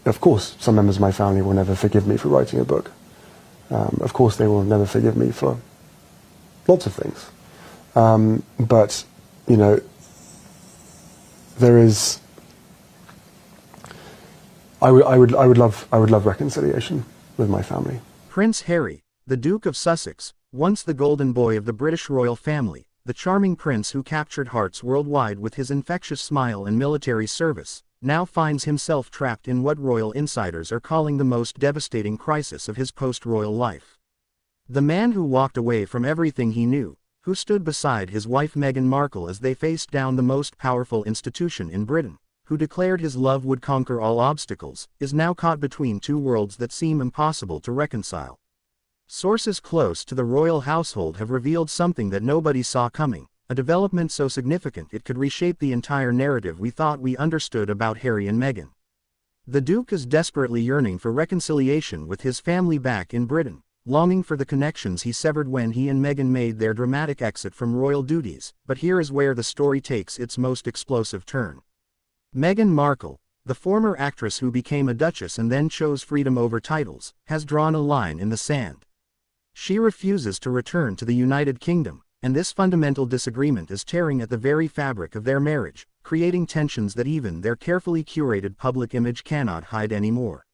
of course, some members of my family will never forgive me for writing a book. Of course, they will never forgive me for lots of things. But, you know, there is... I would love reconciliation with my family. Prince Harry, the Duke of Sussex, once the golden boy of the British royal family, the charming prince who captured hearts worldwide with his infectious smile and military service, now finds himself trapped in what royal insiders are calling the most devastating crisis of his post-royal life. The man who walked away from everything he knew, who stood beside his wife Meghan Markle as they faced down the most powerful institution in Britain, who declared his love would conquer all obstacles, is now caught between two worlds that seem impossible to reconcile. Sources close to the royal household have revealed something that nobody saw coming, a development so significant it could reshape the entire narrative we thought we understood about Harry and Meghan. The Duke is desperately yearning for reconciliation with his family back in Britain, longing for the connections he severed when he and Meghan made their dramatic exit from royal duties, but here is where the story takes its most explosive turn. Meghan Markle, the former actress who became a Duchess and then chose freedom over titles, has drawn a line in the sand. She refuses to return to the United Kingdom, and this fundamental disagreement is tearing at the very fabric of their marriage, creating tensions that even their carefully curated public image cannot hide anymore.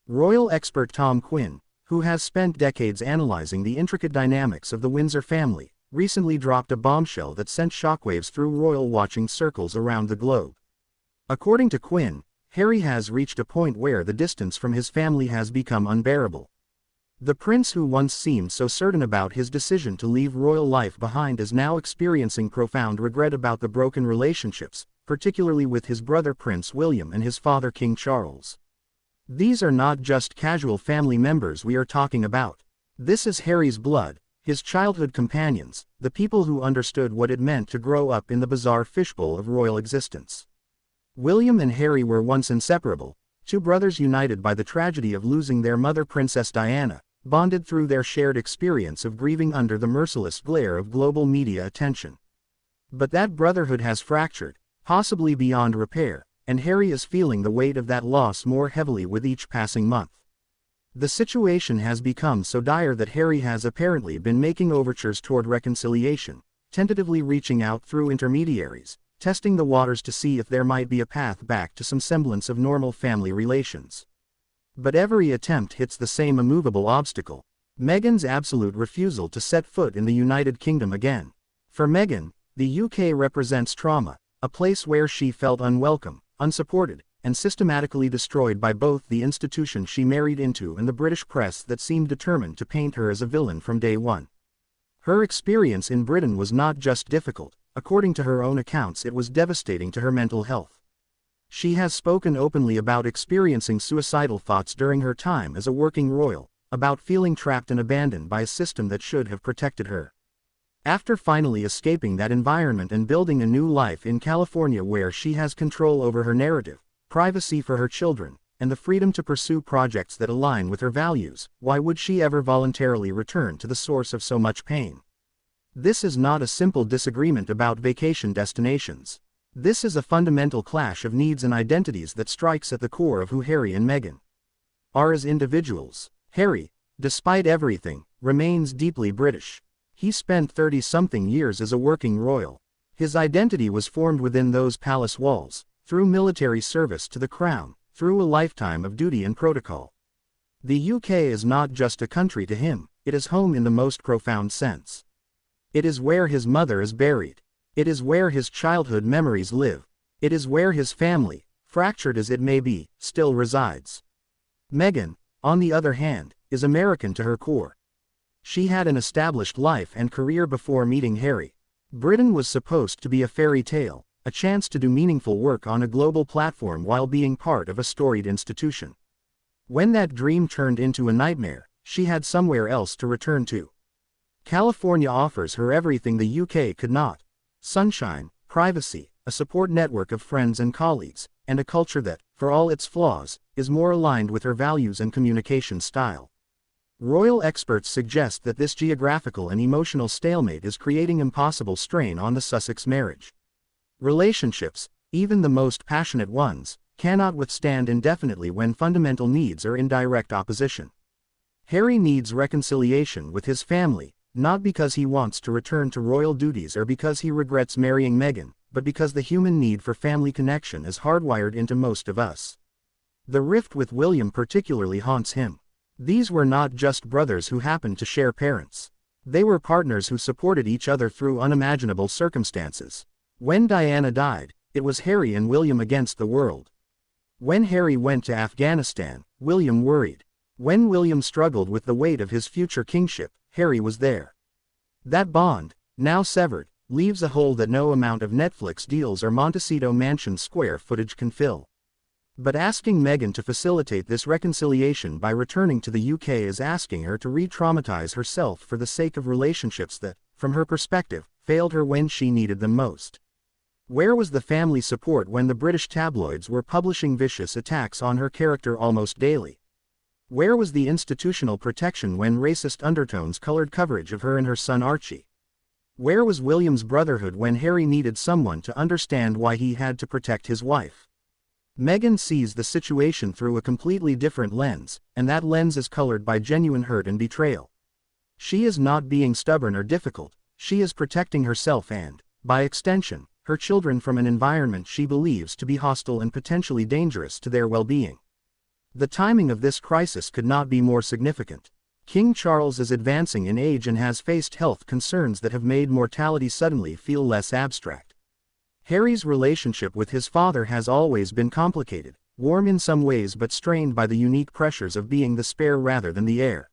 Royal expert Tom Quinn, who has spent decades analyzing the intricate dynamics of the Windsor family, recently dropped a bombshell that sent shockwaves through royal watching circles around the globe. According to Quinn, Harry has reached a point where the distance from his family has become unbearable. The prince who once seemed so certain about his decision to leave royal life behind is now experiencing profound regret about the broken relationships, particularly with his brother Prince William and his father King Charles. These are not just casual family members we are talking about. This is Harry's blood, his childhood companions, the people who understood what it meant to grow up in the bizarre fishbowl of royal existence. William and Harry were once inseparable, two brothers united by the tragedy of losing their mother Princess Diana, bonded through their shared experience of grieving under the merciless glare of global media attention. But that brotherhood has fractured, possibly beyond repair, and Harry is feeling the weight of that loss more heavily with each passing month. The situation has become so dire that Harry has apparently been making overtures toward reconciliation, tentatively reaching out through intermediaries, testing the waters to see if there might be a path back to some semblance of normal family relations. But every attempt hits the same immovable obstacle: Meghan's absolute refusal to set foot in the United Kingdom again. For Meghan, the UK represents trauma, a place where she felt unwelcome, unsupported, and systematically destroyed by both the institution she married into and the British press that seemed determined to paint her as a villain from day one. Her experience in Britain was not just difficult; according to her own accounts, it was devastating to her mental health. She has spoken openly about experiencing suicidal thoughts during her time as a working royal, about feeling trapped and abandoned by a system that should have protected her. After finally escaping that environment and building a new life in California where she has control over her narrative, privacy for her children, and the freedom to pursue projects that align with her values, why would she ever voluntarily return to the source of so much pain? This is not a simple disagreement about vacation destinations. This is a fundamental clash of needs and identities that strikes at the core of who Harry and Meghan are as individuals. Harry, despite everything, remains deeply British. He spent 30-something years as a working royal. His identity was formed within those palace walls, through military service to the crown, through a lifetime of duty and protocol. The UK is not just a country to him, it is home in the most profound sense. It is where his mother is buried. It is where his childhood memories live. It is where his family, fractured as it may be, still resides. Meghan, on the other hand, is American to her core. She had an established life and career before meeting Harry. Britain was supposed to be a fairy tale, a chance to do meaningful work on a global platform while being part of a storied institution. When that dream turned into a nightmare, she had somewhere else to return to. California offers her everything the UK could not: sunshine, privacy, a support network of friends and colleagues, and a culture that, for all its flaws, is more aligned with her values and communication style. Royal experts suggest that this geographical and emotional stalemate is creating impossible strain on the Sussex marriage. Relationships, even the most passionate ones, cannot withstand indefinitely when fundamental needs are in direct opposition. Harry needs reconciliation with his family, not because he wants to return to royal duties or because he regrets marrying Meghan, but because the human need for family connection is hardwired into most of us. The rift with William particularly haunts him. These were not just brothers who happened to share parents. They were partners who supported each other through unimaginable circumstances. When Diana died, it was Harry and William against the world. When Harry went to Afghanistan, William worried. When William struggled with the weight of his future kingship, Harry was there. That bond, now severed, leaves a hole that no amount of Netflix deals or Montecito Mansion square footage can fill. But asking Meghan to facilitate this reconciliation by returning to the UK is asking her to re-traumatize herself for the sake of relationships that, from her perspective, failed her when she needed them most. Where was the family support when the British tabloids were publishing vicious attacks on her character almost daily? Where was the institutional protection when racist undertones colored coverage of her and her son Archie? Where was William's brotherhood when Harry needed someone to understand why he had to protect his wife? Meghan sees the situation through a completely different lens, and that lens is colored by genuine hurt and betrayal. She is not being stubborn or difficult, she is protecting herself and, by extension, her children from an environment she believes to be hostile and potentially dangerous to their well-being. The timing of this crisis could not be more significant. King Charles is advancing in age and has faced health concerns that have made mortality suddenly feel less abstract. Harry's relationship with his father has always been complicated, warm in some ways but strained by the unique pressures of being the spare rather than the heir.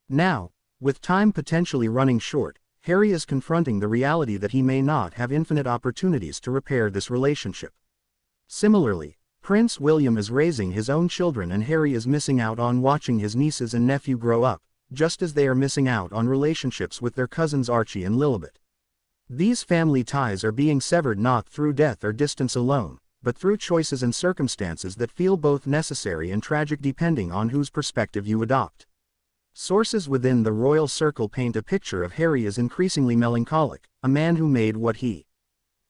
Now, with time potentially running short, Harry is confronting the reality that he may not have infinite opportunities to repair this relationship. Similarly, Prince William is raising his own children and Harry is missing out on watching his nieces and nephew grow up, just as they are missing out on relationships with their cousins Archie and Lilibet. These family ties are being severed not through death or distance alone, but through choices and circumstances that feel both necessary and tragic depending on whose perspective you adopt. Sources within the royal circle paint a picture of Harry as increasingly melancholic, a man who made what he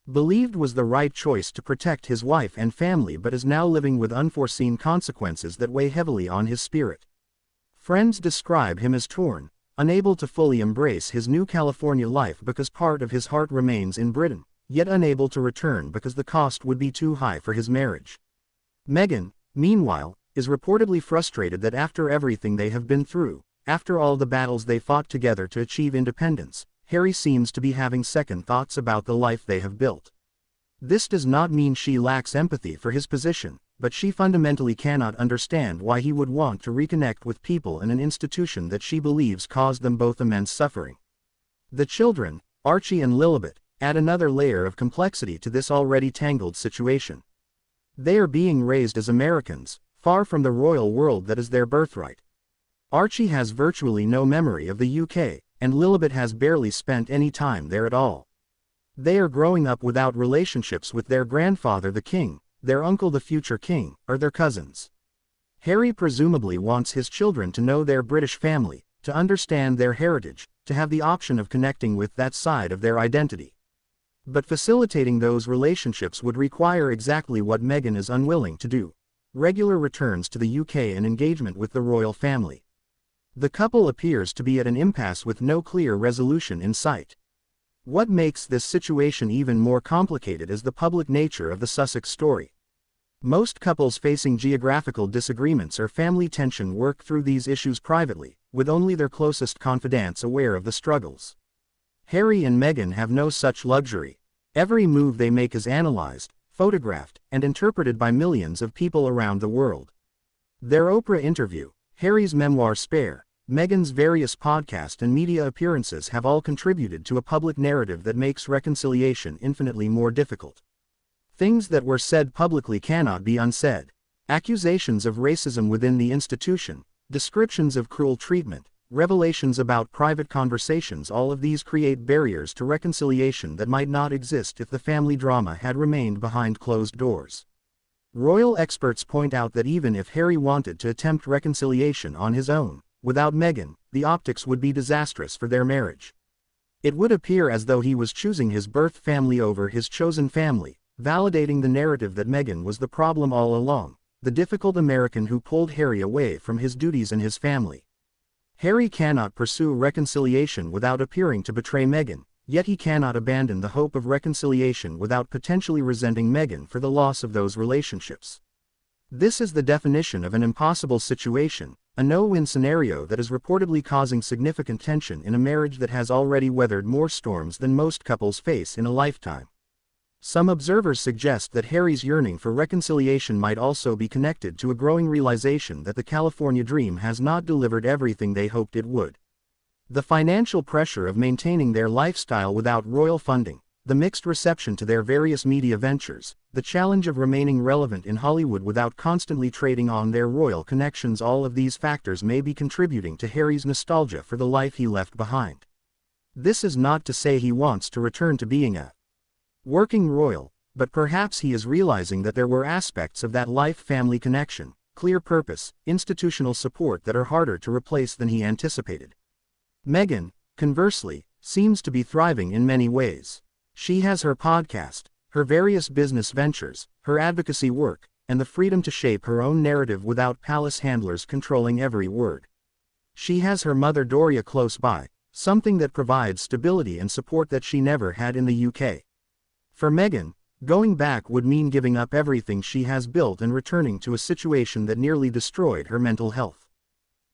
believed was the right choice to protect his wife and family but is now living with unforeseen consequences that weigh heavily on his spirit. Friends describe him as torn, unable to fully embrace his new California life because part of his heart remains in Britain, yet unable to return because the cost would be too high for his marriage. Meghan, meanwhile, is reportedly frustrated that after everything they have been through, after all the battles they fought together to achieve independence, Harry seems to be having second thoughts about the life they have built. This does not mean she lacks empathy for his position, but she fundamentally cannot understand why he would want to reconnect with people in an institution that she believes caused them both immense suffering. The children, Archie and Lilibet, add another layer of complexity to this already tangled situation. They are being raised as Americans, far from the royal world that is their birthright. Archie has virtually no memory of the UK, and Lilibet has barely spent any time there at all. They are growing up without relationships with their grandfather the king, their uncle the future king, or their cousins. Harry presumably wants his children to know their British family, to understand their heritage, to have the option of connecting with that side of their identity. But facilitating those relationships would require exactly what Meghan is unwilling to do: regular returns to the UK and engagement with the royal family. The couple appears to be at an impasse with no clear resolution in sight. What makes this situation even more complicated is the public nature of the Sussex story. Most couples facing geographical disagreements or family tension work through these issues privately, with only their closest confidants aware of the struggles. Harry and Meghan have no such luxury. Every move they make is analyzed, photographed, and interpreted by millions of people around the world. Their Oprah interview, Harry's memoir Spare, Meghan's various podcast and media appearances have all contributed to a public narrative that makes reconciliation infinitely more difficult. Things that were said publicly cannot be unsaid. Accusations of racism within the institution, descriptions of cruel treatment, revelations about private conversations, all of these create barriers to reconciliation that might not exist if the family drama had remained behind closed doors. Royal experts point out that even if Harry wanted to attempt reconciliation on his own, without Meghan, the optics would be disastrous for their marriage. It would appear as though he was choosing his birth family over his chosen family, validating the narrative that Meghan was the problem all along, the difficult American who pulled Harry away from his duties and his family. Harry cannot pursue reconciliation without appearing to betray Meghan, yet he cannot abandon the hope of reconciliation without potentially resenting Meghan for the loss of those relationships. This is the definition of an impossible situation, a no-win scenario that is reportedly causing significant tension in a marriage that has already weathered more storms than most couples face in a lifetime. Some observers suggest that Harry's yearning for reconciliation might also be connected to a growing realization that the California dream has not delivered everything they hoped it would. The financial pressure of maintaining their lifestyle without royal funding, the mixed reception to their various media ventures, the challenge of remaining relevant in Hollywood without constantly trading on their royal connections, all of these factors may be contributing to Harry's nostalgia for the life he left behind. This is not to say he wants to return to being a working royal, but perhaps he is realizing that there were aspects of that life-family connection, clear purpose, institutional support that are harder to replace than he anticipated. Meghan, conversely, seems to be thriving in many ways. She has her podcast, her various business ventures, her advocacy work, and the freedom to shape her own narrative without palace handlers controlling every word. She has her mother Doria close by, something that provides stability and support that she never had in the UK. For Meghan, going back would mean giving up everything she has built and returning to a situation that nearly destroyed her mental health.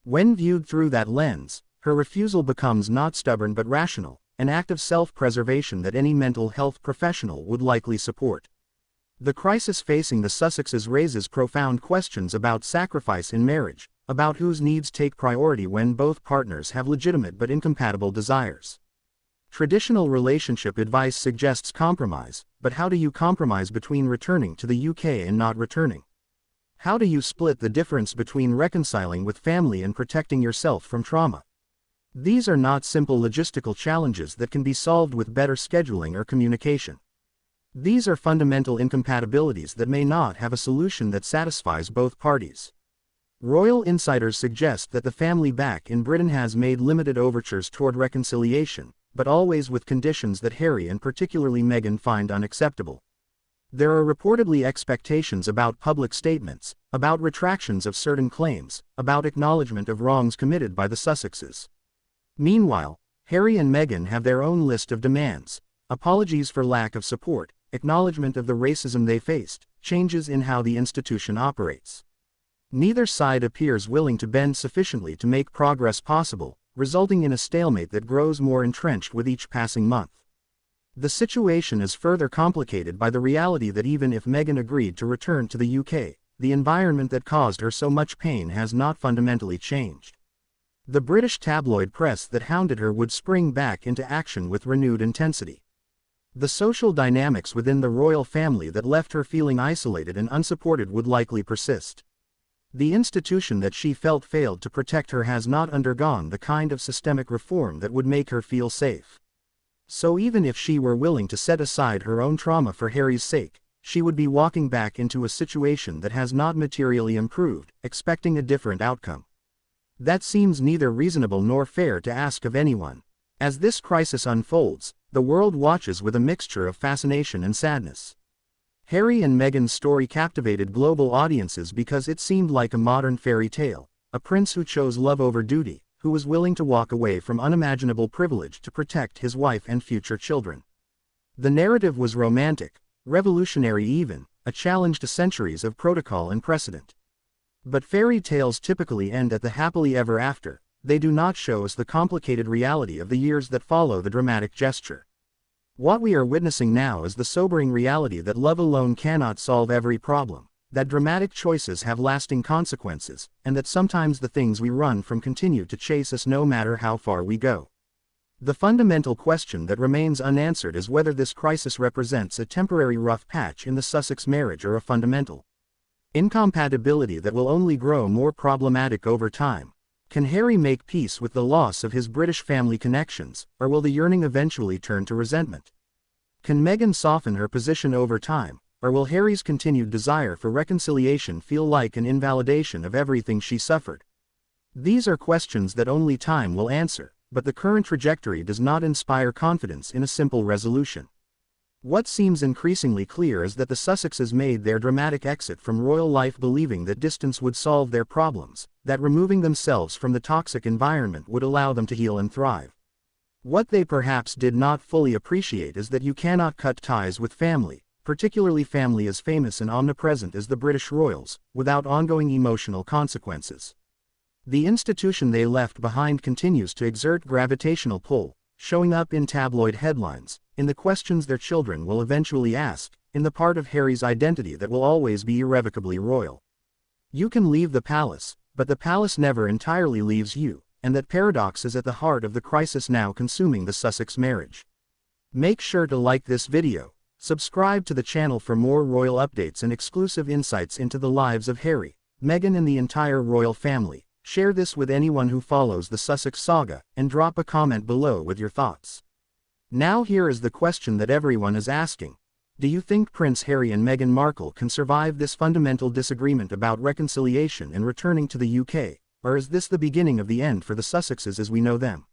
When viewed through that lens, her refusal becomes not stubborn but rational, an act of self-preservation that any mental health professional would likely support. The crisis facing the Sussexes raises profound questions about sacrifice in marriage, about whose needs take priority when both partners have legitimate but incompatible desires. Traditional relationship advice suggests compromise, but how do you compromise between returning to the UK and not returning? How do you split the difference between reconciling with family and protecting yourself from trauma? These are not simple logistical challenges that can be solved with better scheduling or communication. These are fundamental incompatibilities that may not have a solution that satisfies both parties. Royal insiders suggest that the family back in Britain has made limited overtures toward reconciliation, but always with conditions that Harry and particularly Meghan find unacceptable. There are reportedly expectations about public statements, about retractions of certain claims, about acknowledgement of wrongs committed by the Sussexes. Meanwhile, Harry and Meghan have their own list of demands: apologies for lack of support, acknowledgement of the racism they faced, changes in how the institution operates. Neither side appears willing to bend sufficiently to make progress possible, resulting in a stalemate that grows more entrenched with each passing month. The situation is further complicated by the reality that even if Meghan agreed to return to the UK, the environment that caused her so much pain has not fundamentally changed. The British tabloid press that hounded her would spring back into action with renewed intensity. The social dynamics within the royal family that left her feeling isolated and unsupported would likely persist. The institution that she felt failed to protect her has not undergone the kind of systemic reform that would make her feel safe. So even if she were willing to set aside her own trauma for Harry's sake, she would be walking back into a situation that has not materially improved, expecting a different outcome. That seems neither reasonable nor fair to ask of anyone. As this crisis unfolds, the world watches with a mixture of fascination and sadness. Harry and Meghan's story captivated global audiences because it seemed like a modern fairy tale, a prince who chose love over duty, who was willing to walk away from unimaginable privilege to protect his wife and future children. The narrative was romantic, revolutionary even, a challenge to centuries of protocol and precedent. But fairy tales typically end at the happily ever after. They do not show us the complicated reality of the years that follow the dramatic gesture. What we are witnessing now is the sobering reality that love alone cannot solve every problem, that dramatic choices have lasting consequences, and that sometimes the things we run from continue to chase us no matter how far we go. The fundamental question that remains unanswered is whether this crisis represents a temporary rough patch in the Sussex marriage or a fundamental incompatibility that will only grow more problematic over time. Can Harry make peace with the loss of his British family connections, or will the yearning eventually turn to resentment? Can Meghan soften her position over time, or will Harry's continued desire for reconciliation feel like an invalidation of everything she suffered? These are questions that only time will answer, but the current trajectory does not inspire confidence in a simple resolution. What seems increasingly clear is that the Sussexes made their dramatic exit from royal life believing that distance would solve their problems, that removing themselves from the toxic environment would allow them to heal and thrive. What they perhaps did not fully appreciate is that you cannot cut ties with family, particularly family as famous and omnipresent as the British royals, without ongoing emotional consequences. The institution they left behind continues to exert gravitational pull, showing up in tabloid headlines, in the questions their children will eventually ask, in the part of Harry's identity that will always be irrevocably royal. You can leave the palace, but the palace never entirely leaves you, and that paradox is at the heart of the crisis now consuming the Sussex marriage. Make sure to like this video, subscribe to the channel for more royal updates and exclusive insights into the lives of Harry, Meghan and the entire royal family. Share this with anyone who follows the Sussex saga, and drop a comment below with your thoughts. Now here is the question that everyone is asking. Do you think Prince Harry and Meghan Markle can survive this fundamental disagreement about reconciliation and returning to the UK, or is this the beginning of the end for the Sussexes as we know them?